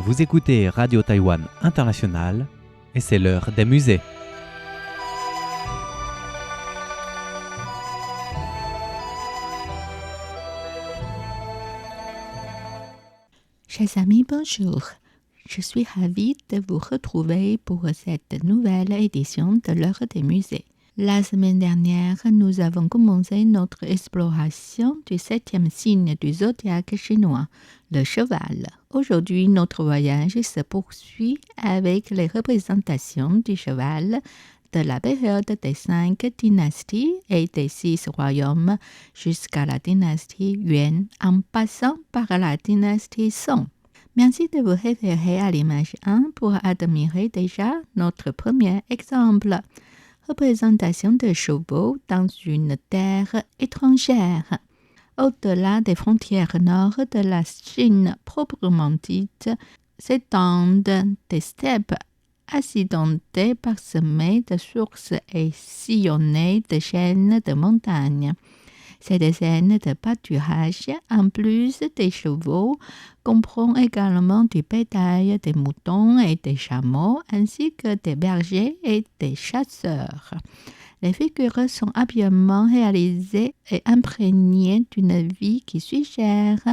Vous écoutez Radio Taïwan International et c'est l'heure des musées. Chers amis, bonjour. Je suis ravie de vous retrouver pour cette nouvelle édition de l'heure des musées. La semaine dernière, nous avons commencé notre exploration du 7e signe du zodiaque chinois, le cheval. Aujourd'hui, notre voyage se poursuit avec les représentations du cheval de la période des 5 dynasties et des 6 royaumes jusqu'à la dynastie Yuan, en passant par la dynastie Song. Merci de vous référer à l'image 1 pour admirer déjà notre premier exemple. Représentation de chevaux dans une terre étrangère. Au-delà des frontières nord de la Chine proprement dite, s'étendent des steppes accidentées parsemées de sources et sillonnées de chaînes de montagnes. Cette scène de pâturage, en plus des chevaux, comprend également du bétail, des moutons et des chameaux, ainsi que des bergers et des chasseurs. Les figures sont habilement réalisées et imprégnées d'une vie qui suggère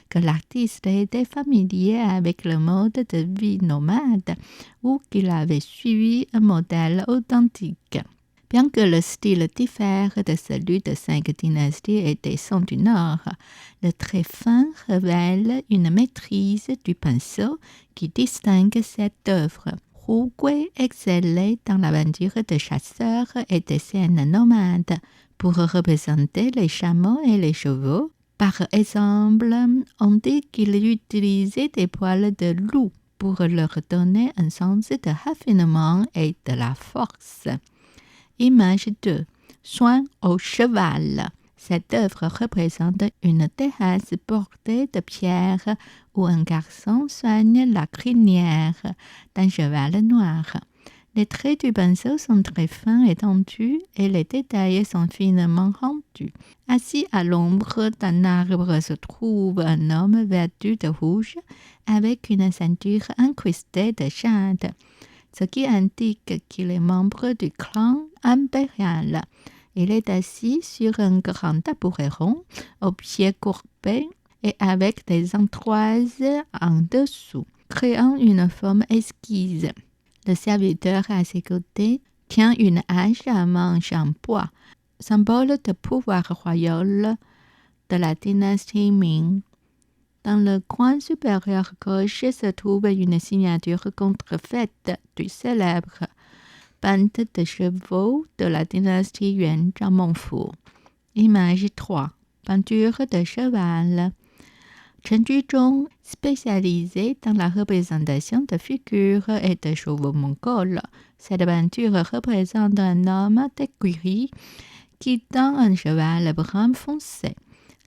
que l'artiste était familier avec le mode de vie nomade ou qu'il avait suivi un modèle authentique. Bien que le style diffère de celui de 5 dynasties et des Song du Nord, le trait fin révèle une maîtrise du pinceau qui distingue cette œuvre. Hu Gui excellait dans l'aventure de chasseurs et des scènes nomades pour représenter les chameaux et les chevaux. Par exemple, on dit qu'il utilisait des poils de loup pour leur donner un sens de raffinement et de la force. Image 2. Soin au cheval. Cette œuvre représente une terrasse bordée de pierres où un garçon soigne la crinière d'un cheval noir. Les traits du pinceau sont très fins et tendus et les détails sont finement rendus. Assis à l'ombre d'un arbre se trouve un homme vêtu de rouge avec une ceinture incrustée de jade, ce qui indique qu'il est membre du clan impérial. Il est assis sur un grand tabouret rond, aux pieds courbés et avec des entroises en dessous, créant une forme esquisse. Le serviteur à ses côtés tient une hache à manche en bois, symbole de pouvoir royal de la dynastie Ming. Dans le coin supérieur gauche se trouve une signature contrefaite du célèbre peintre de chevaux de la dynastie Yuan Zhang Mengfu. Image 3. Peinture de cheval. Chen Juzhong, spécialisé dans la représentation de figures et de chevaux mongols. Cette peinture représente un homme d'écurie qui tend un cheval brun foncé.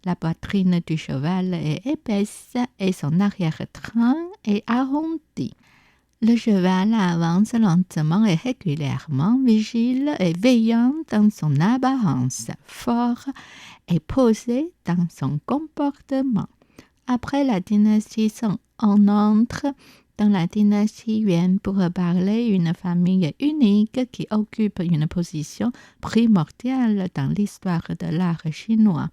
La poitrine du cheval est épaisse et son arrière-train est arrondi. Le cheval avance lentement et régulièrement, vigile et veillant dans son apparence, fort et posé dans son comportement. Après la dynastie Song, on entre dans la dynastie Yuan pour parler d'une famille unique qui occupe une position primordiale dans l'histoire de l'art chinois.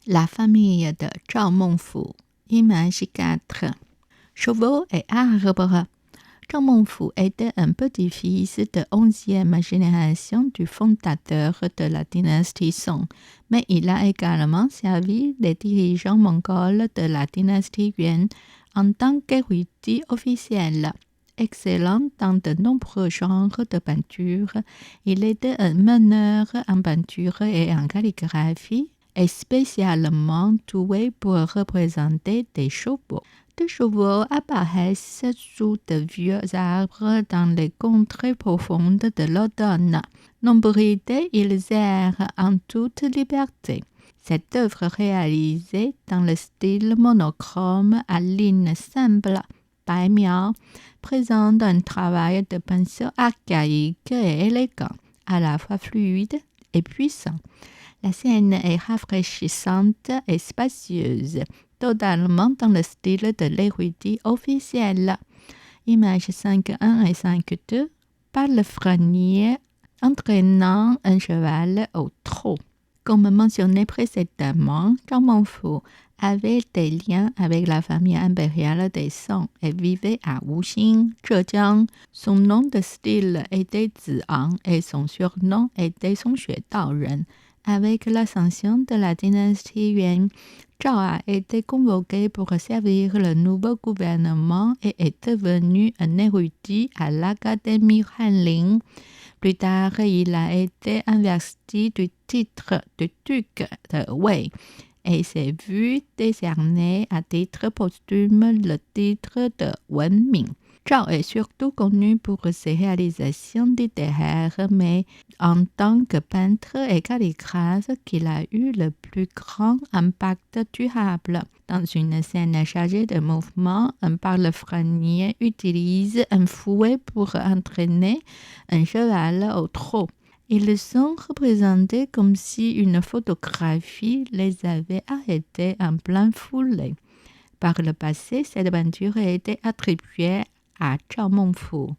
La famille de Zhao Mengfu. Image 4. Chevaux et arbres. Zhao Mengfu était un petit-fils de 11e génération du fondateur de la dynastie Song, mais il a également servi les dirigeants mongols de la dynastie Yuan en tant qu'érudit officiel. Excellent dans de nombreux genres de peinture, il était un meneur en peinture et en calligraphie, et spécialement doué pour représenter des chevaux. Des chevaux apparaissent sous de vieux arbres dans les contrées profondes de l'automne. Nombridés, ils errent en toute liberté. Cette œuvre réalisée dans le style monochrome à lignes simples, Bai Miao, présente un travail de pinceau archaïque et élégant, à la fois fluide et puissant. La scène est rafraîchissante et spacieuse. totalement dans le style de l'érudit officiel. Images 5.1 et 5.2. Palefrenier entraînant un cheval au trot. Comme mentionné précédemment, Zhao Mengfu avait des liens avec la famille impériale des Song et vivait à Wuxing, Zhejiang. Son nom de style était Zi'an et son surnom était Song Xue Daoren. Avec l'ascension de la dynastie Yuan, Zhao a été convoqué pour servir le nouveau gouvernement et est devenu un érudit à l'Académie Hanling. Plus tard, il a été investi du titre de duc de Wei et s'est vu décerner à titre posthume le titre de Wenming. Zhao est surtout connu pour ses réalisations littéraires, mais en tant que peintre et calligraphe qu'il a eu le plus grand impact durable. Dans une scène chargée de mouvements, un palefrenier utilise un fouet pour entraîner un cheval au trot. Ils sont représentés comme si une photographie les avait arrêtés en plein foulée. Par le passé, cette peinture a été attribuée à Zhao Mengfu.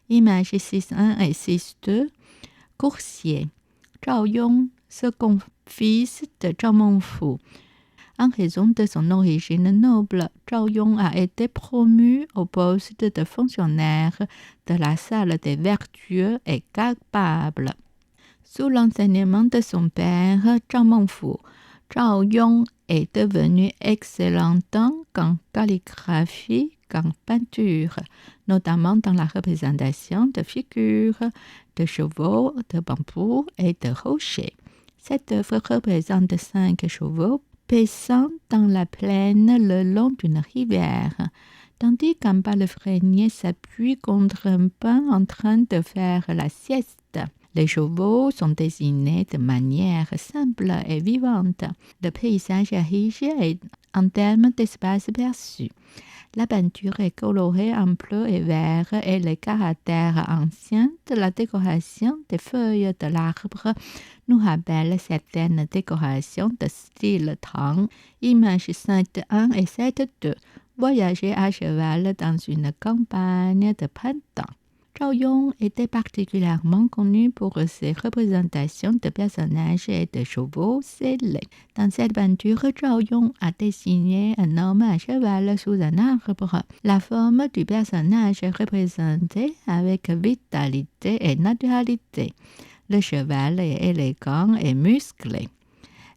Images 6.1 et 6.2. Coursier. Zhao Yong, second fils de Zhao Mengfu. En raison de son origine noble, Zhao Yong a été promu au poste de fonctionnaire de la salle des vertueux et capables. Sous l'enseignement de son père, Zhao Mengfu, Zhao Yong est devenu excellent tant en calligraphie qu'en peinture, notamment dans la représentation de figures, de chevaux, de bambous et de rochers. Cette œuvre représente 5 chevaux paissant dans la plaine le long d'une rivière, tandis qu'un palefrenier s'appuie contre un pin en train de faire la sieste. Les chevaux sont dessinés de manière simple et vivante. Le paysage est riche en termes d'espace perçu. La peinture est colorée en bleu et vert et les caractères anciens de la décoration des feuilles de l'arbre nous rappellent certaines décorations de style Tang. Images 7.1 et 7.2. Voyager à cheval dans une campagne de printemps. Zhao Yong était particulièrement connu pour ses représentations de personnages et de chevaux scellés. Dans cette peinture, Zhao Yong a dessiné un homme à cheval sous un arbre. La forme du personnage est représentée avec vitalité et naturalité. Le cheval est élégant et musclé.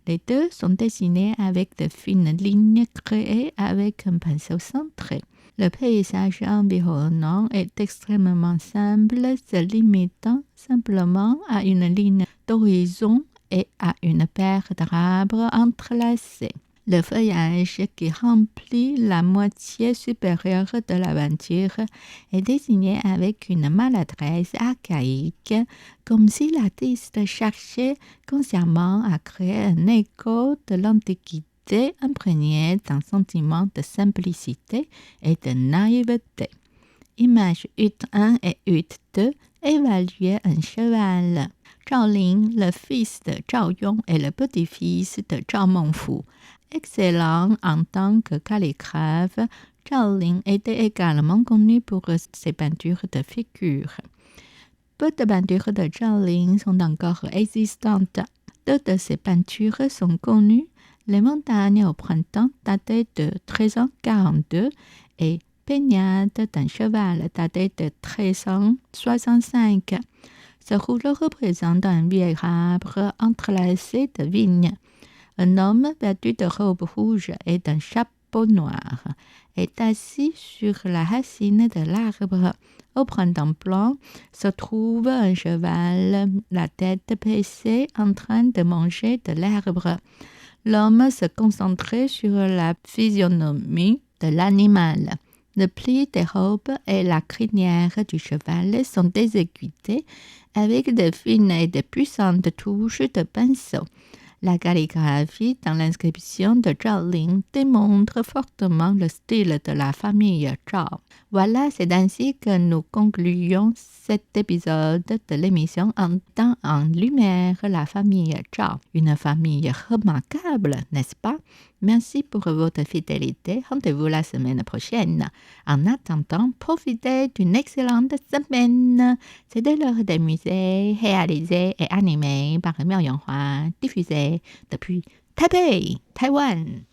Les deux sont dessinés avec de fines lignes créées avec un pinceau centré. Le paysage environnant est extrêmement simple, se limitant simplement à une ligne d'horizon et à une paire d'arbres entrelacés. Le feuillage qui remplit la moitié supérieure de la peinture est dessiné avec une maladresse archaïque, comme si l'artiste cherchait consciemment à créer un écho de l'Antiquité imprégné d'un sentiment de simplicité et de naïveté. Images 8.1 et 8.2. Évaluer un cheval. Zhao Ling, le fils de Zhao Yong et le petit-fils de Zhao Mengfu. Excellent en tant que calligraphe, Zhao Ling était également connu pour ses peintures de figures. Peu de peintures de Zhao Ling sont encore existantes. Deux de ses peintures sont connues, Les montagnes au printemps datées de 1342 et Peignade d'un cheval daté de 1365. Ce rouleau représente un vieil arbre entrelacé de vignes. Un homme vêtu de robe rouge et d'un chapeau noir est assis sur la racine de l'arbre. Au printemps blanc se trouve un cheval, la tête baissée, en train de manger de l'herbe. L'homme se concentrait sur la physionomie de l'animal. Le pli des robes et la crinière du cheval sont exécutés avec de fines et de puissantes touches de pinceau. La calligraphie dans l'inscription de Zhao Ling démontre fortement le style de la famille Zhao. Voilà, c'est ainsi que nous concluons cet épisode de l'émission En temps en lumière, la famille Zhao. Une famille remarquable, n'est-ce pas? Merci pour votre fidélité. Rendez-vous la semaine prochaine. En attendant, profitez d'une excellente semaine. C'était l'heure des musées, réalisé et animé par Miao Yonghua, diffusé depuis Taipei, Taïwan.